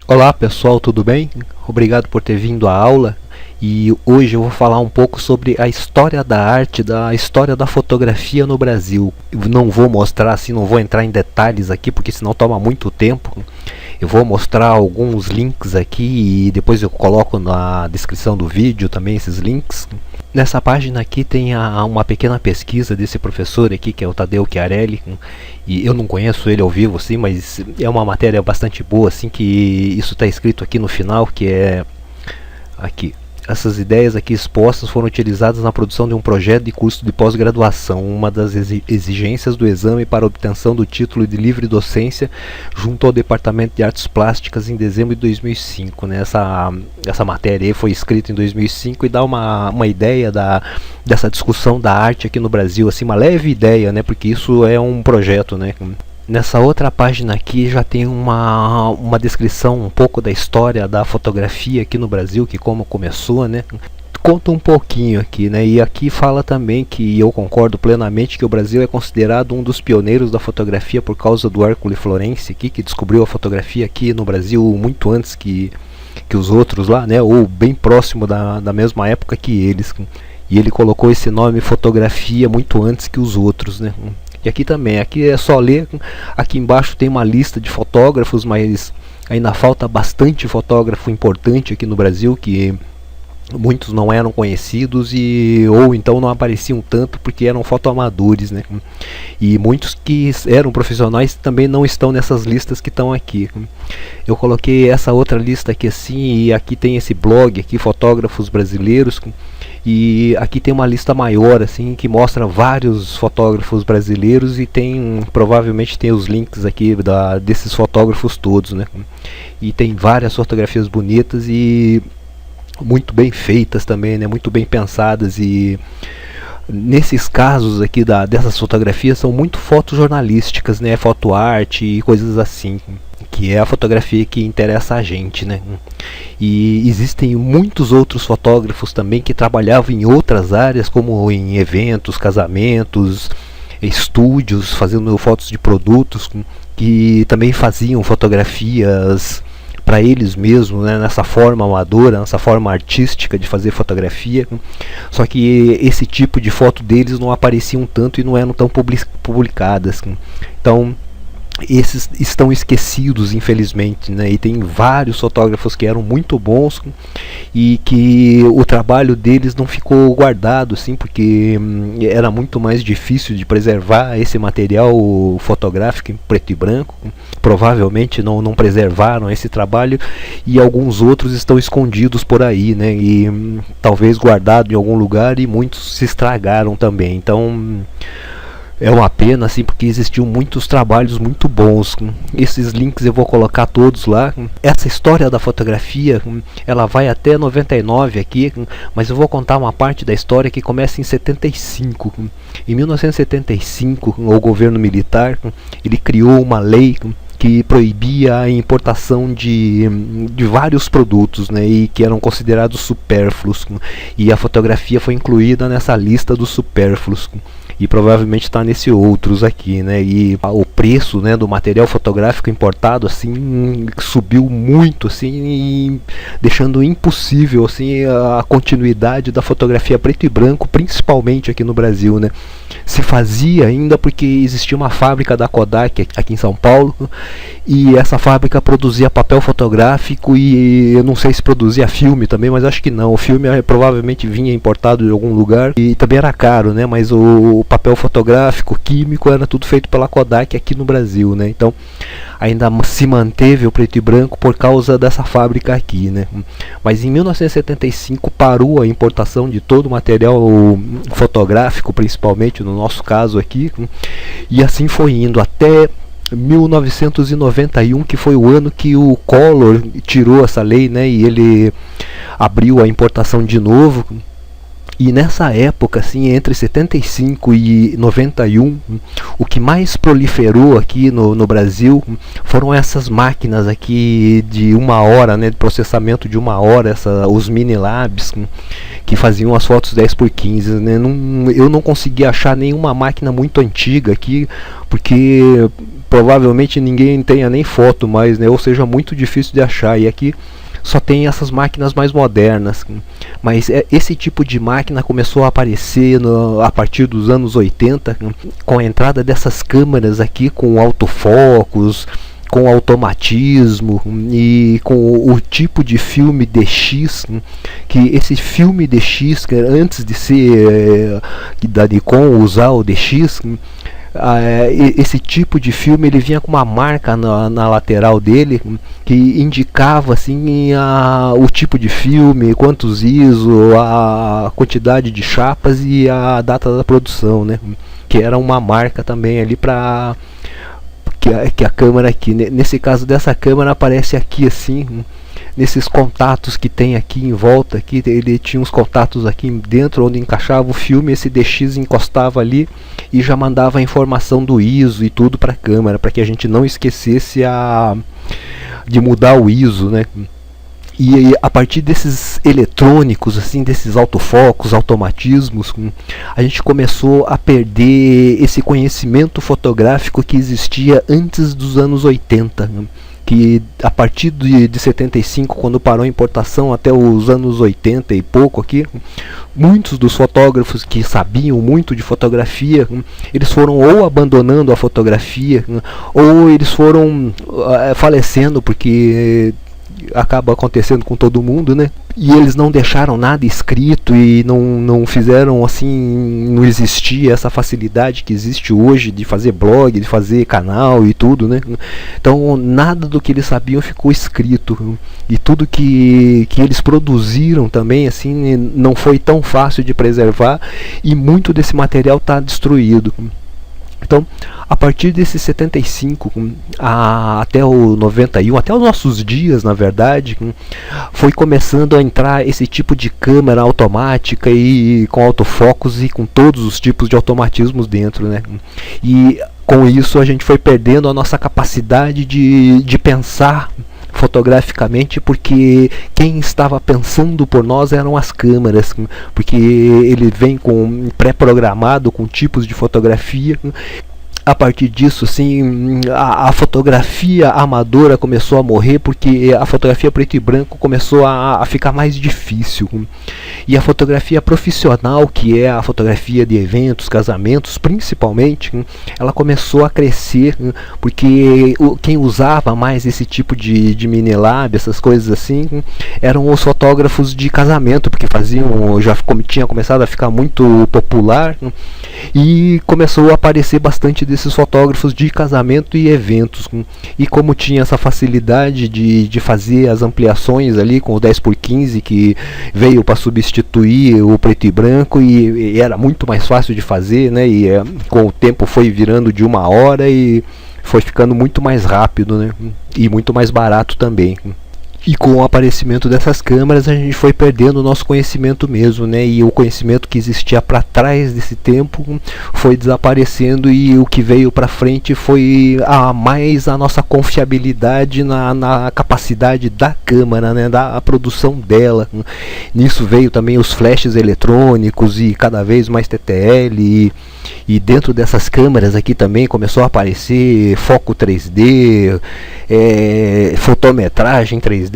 Olá pessoal, tudo bem? Obrigado por ter vindo à aula e hoje eu vou falar um pouco sobre a história da arte, da história da fotografia no Brasil. Eu não vou mostrar assim, não vou entrar em detalhes aqui porque senão toma muito tempo. Eu vou mostrar alguns links aqui e depois eu coloco na descrição do vídeo também esses links. Nessa página aqui tem uma pequena pesquisa desse professor aqui, que é o Tadeu Chiarelli, e eu não conheço ele ao vivo assim, mas é uma matéria bastante boa assim, que isso está escrito aqui no final, que é aqui. Essas ideias aqui expostas foram utilizadas na produção de um projeto de curso de pós-graduação, uma das exigências do exame para obtenção do título de livre docência junto ao Departamento de Artes Plásticas em dezembro de 2005. Né? Essa matéria aí foi escrita em 2005 e dá uma ideia dessa discussão da arte aqui no Brasil, assim, uma leve ideia, né? Porque isso é um projeto, né? Nessa outra página aqui já tem uma descrição um pouco da história da fotografia aqui no Brasil, que como começou, né? Conta um pouquinho aqui, né? E aqui fala também que eu concordo plenamente que o Brasil é considerado um dos pioneiros da fotografia por causa do Hercule Florenzi aqui, que descobriu a fotografia aqui no Brasil muito antes que os outros lá, né? Ou bem próximo da mesma época que eles. E ele colocou esse nome fotografia muito antes que os outros, né? E aqui também, aqui é só ler, aqui embaixo tem uma lista de fotógrafos, mas ainda falta bastante fotógrafo importante aqui no Brasil, que muitos não eram conhecidos ou então não apareciam tanto porque eram fotoamadores, né? E muitos que eram profissionais também não estão nessas listas que estão aqui. Eu coloquei essa outra lista aqui assim, e aqui tem esse blog aqui, Fotógrafos Brasileiros, e aqui tem uma lista maior assim que mostra vários fotógrafos brasileiros e provavelmente tem os links aqui desses fotógrafos todos, né? E tem várias fotografias bonitas e muito bem feitas também, né? Muito bem pensadas, e nesses casos aqui dessas fotografias são muito fotojornalísticas, né? Fotoarte e coisas assim, que é a fotografia que interessa a gente, né? E existem muitos outros fotógrafos também que trabalhavam em outras áreas, como em eventos, casamentos, estúdios, fazendo fotos de produtos, que também faziam fotografias para eles mesmos, né, nessa forma amadora, nessa forma artística de fazer fotografia. Só que esse tipo de foto deles não apareciam tanto e não eram tão publicadas. Então esses estão esquecidos, infelizmente, né? E tem vários fotógrafos que eram muito bons e que o trabalho deles não ficou guardado, assim, porque era muito mais difícil de preservar esse material fotográfico em preto e branco. Provavelmente não preservaram esse trabalho, e alguns outros estão escondidos por aí, né? E talvez guardados em algum lugar, e muitos se estragaram também. Então é uma pena, assim, porque existiam muitos trabalhos muito bons. Esses links eu vou colocar todos lá. Essa história da fotografia, ela vai até 99 aqui, mas eu vou contar uma parte da história que começa em 75. Em 1975, o governo militar ele criou uma lei que proibia a importação de vários produtos, né, e que eram considerados supérfluos. E a fotografia foi incluída nessa lista dos supérfluos. E provavelmente está nesse outros aqui, né? E o preço, né, do material fotográfico importado assim subiu muito, assim, deixando impossível assim a continuidade da fotografia preto e branco, principalmente aqui no Brasil, né? Se fazia ainda porque existia uma fábrica da Kodak aqui em São Paulo, e essa fábrica produzia papel fotográfico, e eu não sei se produzia filme também, mas acho que não. O filme provavelmente vinha importado de algum lugar e também era caro, né? Mas o papel fotográfico, químico, era tudo feito pela Kodak aqui no Brasil, né? Então ainda se manteve o preto e branco por causa dessa fábrica aqui, né? Mas em 1975 parou a importação de todo o material fotográfico, principalmente no nosso caso aqui, e assim foi indo até 1991, que foi o ano que o Collor tirou essa lei, né? E ele abriu a importação de novo. E nessa época, assim, entre 75 e 91, o que mais proliferou aqui no Brasil foram essas máquinas aqui de 1 hora, né, de processamento de 1 hora, os mini labs, que faziam as fotos 10x15, né? Eu não consegui achar nenhuma máquina muito antiga aqui, porque provavelmente ninguém tenha nem foto mais, né? Ou seja, muito difícil de achar. E aqui só tem essas máquinas mais modernas, mas esse tipo de máquina começou a aparecer a partir dos anos 80, com a entrada dessas câmeras aqui com autofocos, com automatismo e com o tipo de filme DX, que esse filme DX, que antes de ser da Nikon usar o DX, esse tipo de filme ele vinha com uma marca na lateral dele que indicava assim o tipo de filme, quantos ISO, a quantidade de chapas e a data da produção, né? Que era uma marca também ali para que a câmera aqui, nesse caso dessa câmera aparece aqui assim, nesses contatos que tem aqui em volta, aqui ele tinha uns contatos aqui dentro onde encaixava o filme, esse DX encostava ali e já mandava a informação do ISO e tudo para a câmera, para que a gente não esquecesse de mudar o ISO, né? E a partir desses eletrônicos, assim, desses autofocos, automatismos, a gente começou a perder esse conhecimento fotográfico que existia antes dos anos 80, que a partir de 75, quando parou a importação, até os anos 80 e pouco aqui, muitos dos fotógrafos que sabiam muito de fotografia, eles foram ou abandonando a fotografia, ou eles foram falecendo, porque acaba acontecendo com todo mundo, né? E eles não deixaram nada escrito e não fizeram assim, não existia essa facilidade que existe hoje de fazer blog, de fazer canal e tudo, né? Então nada do que eles sabiam ficou escrito, e tudo que eles produziram também assim não foi tão fácil de preservar, e muito desse material está destruído. Então, a partir desse 75 até o 91, até os nossos dias, na verdade, foi começando a entrar esse tipo de câmera automática e com autofocos e com todos os tipos de automatismos dentro, né? E com isso a gente foi perdendo a nossa capacidade de pensar fotograficamente, porque quem estava pensando por nós eram as câmeras, porque ele vem com pré-programado com tipos de fotografia. A partir disso, assim, a fotografia amadora começou a morrer, porque a fotografia preto e branco começou a ficar mais difícil. E a fotografia profissional, que é a fotografia de eventos, casamentos, principalmente, ela começou a crescer, porque quem usava mais esse tipo de mini-lab, essas coisas assim, eram os fotógrafos de casamento, porque tinha começado a ficar muito popular, e começou a aparecer bastante desses fotógrafos de casamento e eventos, e como tinha essa facilidade de fazer as ampliações ali com o 10x15 que veio para substituir o preto e branco, e era muito mais fácil de fazer, né? E com o tempo foi virando de 1 hora e foi ficando muito mais rápido, né? E muito mais barato também. E com o aparecimento dessas câmeras a gente foi perdendo o nosso conhecimento mesmo, né? E o conhecimento que existia para trás desse tempo foi desaparecendo, e o que veio para frente foi mais a nossa confiabilidade na capacidade da câmera, né? Da produção dela. Nisso veio também os flashes eletrônicos e cada vez mais TTL, e dentro dessas câmeras aqui também começou a aparecer foco 3D, fotometragem 3D,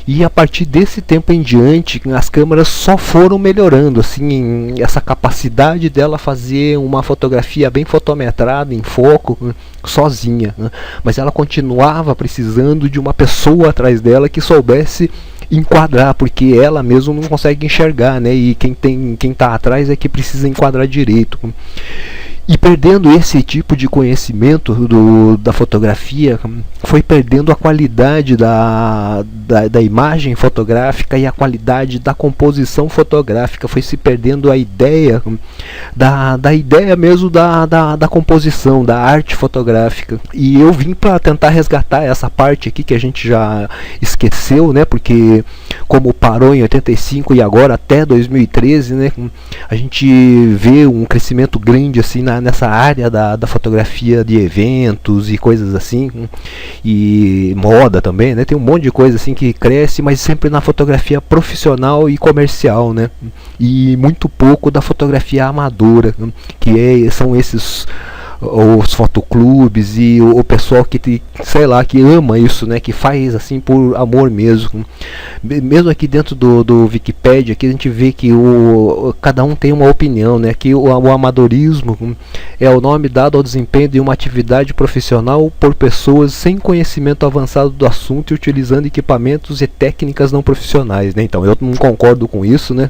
e a partir desse tempo em diante as câmeras só foram melhorando, assim, essa capacidade dela fazer uma fotografia bem fotometrada em foco sozinha, né? Mas ela continuava precisando de uma pessoa atrás dela que soubesse enquadrar, porque ela mesma não consegue enxergar, né? E quem está atrás é que precisa enquadrar direito. E perdendo esse tipo de conhecimento da fotografia, foi perdendo a qualidade da imagem fotográfica e a qualidade da composição fotográfica, foi se perdendo a ideia da ideia mesmo da composição, da arte fotográfica. E eu vim para tentar resgatar essa parte aqui que a gente já esqueceu, né? Porque como parou em 85 e agora até 2013, né? A gente vê um crescimento grande assim nessa área da fotografia de eventos e coisas assim, e moda também, né? Tem um monte de coisa assim que cresce, mas sempre na fotografia profissional e comercial, né? E muito pouco da fotografia amadora, são esses os fotoclubes e o pessoal que sei lá, que ama isso, né, que faz assim por amor mesmo. Mesmo aqui dentro do Wikipedia, aqui a gente vê que cada um tem uma opinião, né, que o amadorismo é o nome dado ao desempenho de uma atividade profissional por pessoas sem conhecimento avançado do assunto e utilizando equipamentos e técnicas não profissionais, né? Então eu não concordo com isso, né?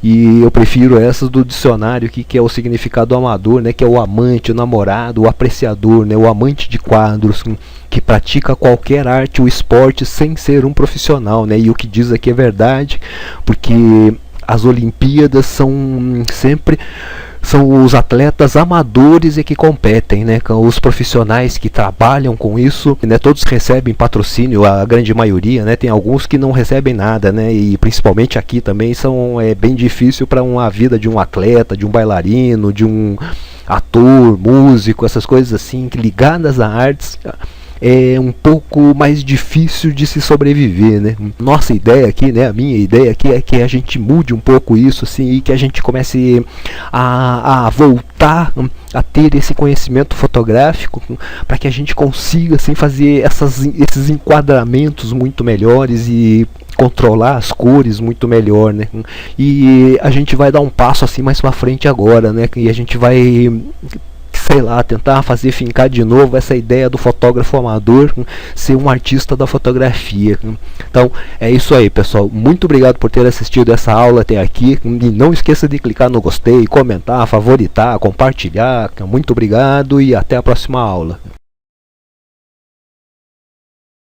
E eu prefiro essas do dicionário que é o significado amador, né, que é o amante, o namorado, o apreciador, né, o amante de quadros, que pratica qualquer arte ou esporte sem ser um profissional, né? E o que diz aqui é verdade, porque as Olimpíadas são os atletas amadores que competem, né? Os profissionais que trabalham com isso, né? Todos recebem patrocínio, a grande maioria, né? Tem alguns que não recebem nada, né? E principalmente aqui também é bem difícil para uma vida de um atleta, de um bailarino, de um ator, músico, essas coisas assim ligadas a artes. É um pouco mais difícil de se sobreviver, né? Nossa ideia aqui, né? A minha ideia aqui é que a gente mude um pouco isso, assim, e que a gente comece a voltar a ter esse conhecimento fotográfico para que a gente consiga, assim, fazer esses enquadramentos muito melhores e controlar as cores muito melhor, né? E a gente vai dar um passo assim mais para frente agora, né? E a gente vai, sei lá, tentar fincar de novo essa ideia do fotógrafo amador ser um artista da fotografia. Então é isso aí, pessoal, muito obrigado por ter assistido essa aula até aqui, e não esqueça de clicar no gostei, comentar, favoritar, compartilhar. Muito obrigado e até a próxima aula.